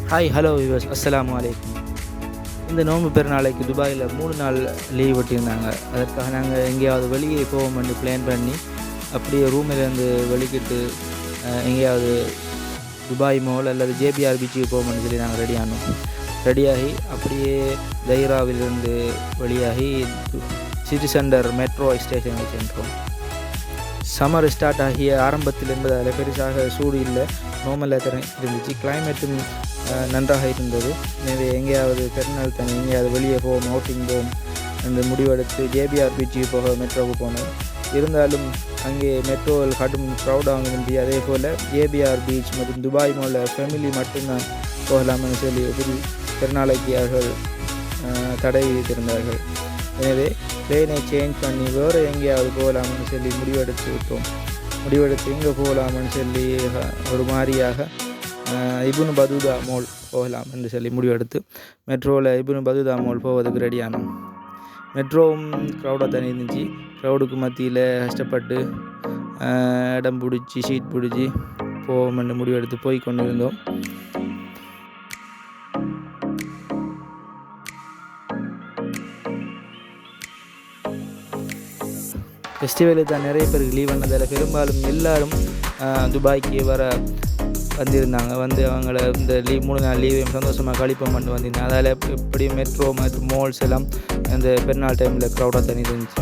Hi hello viewers, அஸ்ஸலாமு அலைக்கும். இந்த நோன்பு பெருநாளைக்கு துபாயில் 3 நாள் லீவ் விட்டிருந்தாங்க. அதற்காக நாங்கள் எங்கேயாவது வெளியே போவோம்னு பிளான் பண்ணி அப்படியே ரூமிலேருந்து வெளிக்கிட்டு எங்கேயாவது துபாய் மால் அல்லது ஜேபிஆர் பீச்சுக்கு போவோம்னு சொல்லி நாங்கள் ரெடியாகி அப்படியே தைராவிலிருந்து வெளியாகி சிட்டி சென்டர் மெட்ரோ ஸ்டேஷனுக்கு சென்றோம். சம்மர் ஸ்டார்ட் ஆகிய ஆரம்பத்தில் என்பதால் பெருசாக சூடு இல்லை, நார்மலாக இருந்துச்சு. கிளைமேட்டும் நன்றாக இருந்தது. எனவே எங்கேயாவது பெருநாள் தனி எங்கேயாவது வெளியே போவோம், அவுட்டிங் போவோம் என்று முடிவெடுத்து ஜேபிஆர் பீச்சுக்கு போக மெட்ரோவுக்கு போனோம். இருந்தாலும் அங்கே மெட்ரோவில் கடும் க்ரௌடாக இருந்துச்சு. அதே போல் ஜேபிஆர் பீச் மற்றும் துபாய் மால் ஃபேமிலி மட்டும்தான் போகலாம்னு சொல்லி பெருநாளைக்கு அவர்கள் தடை விதித்திருந்தார்கள். எனவே பிளேனை சேஞ்ச் பண்ணி வேறு எங்கேயாவது போகலாம்னு சொல்லி முடிவெடுத்து எங்கே போகலாம்னு சொல்லி ஒரு மாதிரியாக இப்னு பதூதா மால் போகலாம் என்று சொல்லி முடிவெடுத்து மெட்ரோவில் இப்னு பதூதா மால் போவதுக்கு ரெடியானோம். மெட்ரோவும் க்ரௌடாக தண்ணி இருந்துச்சு. க்ரௌடுக்கு மத்தியில் கஷ்டப்பட்டு இடம் பிடிச்சி சீட் பிடிச்சி போவோம் என்று முடிவெடுத்து போய் கொண்டு இருந்தோம். ஃபெஸ்டிவலுக்கு தான் நிறைய பேருக்கு லீவ் வந்ததில் பெரும்பாலும் எல்லாரும் துபாய்க்கு வந்திருந்தாங்க. அவங்கள இந்த 3 நாள் லீவையும் சந்தோஷமாக கழிப்போம் பண்ணி வந்திருந்தாங்க. அதில் எப்படியும் மெட்ரோ மற்றும் மால்ஸ் எல்லாம் அந்த பெருநாள் டைமில் க்ரௌடாக தண்ணி இருந்துச்சு.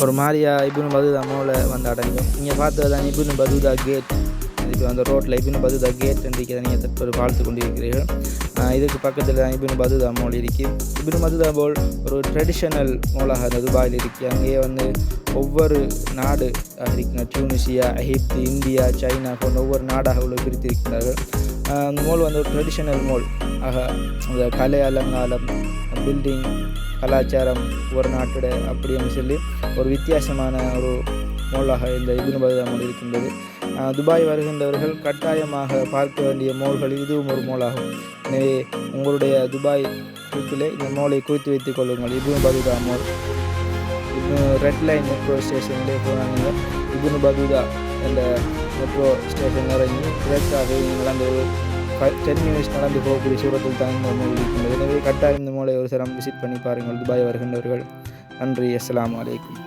ஒரு மாதிரியா இப்னு பதூதா மாலில் அடைஞ்சோம். இங்கே பார்த்தது தான் இப்னு பதூதா கேட். இப்போ அந்த ரோட்டில் இப்னு பதூதா கேட் இருக்கிறத நீங்கள் தற்போது பார்த்து கொண்டிருக்கிறீர்கள். இதுக்கு பக்கத்தில் தான் இப்னு பதூதா மால் இருக்குது. இப்னு பதூதா மால் ஒரு ட்ரெடிஷ்னல் மாலாக அந்த துபாயில் இருக்குது. அங்கேயே ஒவ்வொரு நாடு இருக்கிற டியூனிசியா, எகிப்து, இந்தியா, சைனா போன்ற ஒவ்வொரு நாடாக பிரித்திருக்கிறார்கள். அந்த மால் ஒரு ட்ரெடிஷ்னல் மால் ஆக அந்த கலை அலங்காரம், பில்டிங், கலாச்சாரம் ஒரு நாட்டோட அப்படின்னு சொல்லி ஒரு வித்தியாசமான ஒரு மாலாக இந்த இப்னு பதூதா மால் இருக்கின்றது. துபாய் வருகின்றவர்கள் கட்டாயமாக பார்க்க வேண்டிய மால்கள் இதுவும் ஒரு மாலாகும். எனவே உங்களுடைய துபாய் ட்ரிப்பில் இந்த மாலை குறித்து வைத்துக் கொள்ளுங்கள். Ibn Battuta mall red line metro ஸ்டேஷனில் போனாங்க. இப்னு பதூதா என்ற மெட்ரோ ஸ்டேஷன் இறங்கி டிரெக்டாக நீங்கள் அந்த 10 மினிட்ஸ் நடந்து போகக்கூடிய தூரத்தில் தான் இந்த மூல் இருக்கின்றது. எனவே கட்டாயம் இந்த மூலை ஒரு சிலம் விசிட் பண்ணி பாருங்கள் துபாய் வருகின்றவர்கள். நன்றி. அஸ்ஸலாமு அலைக்கும்.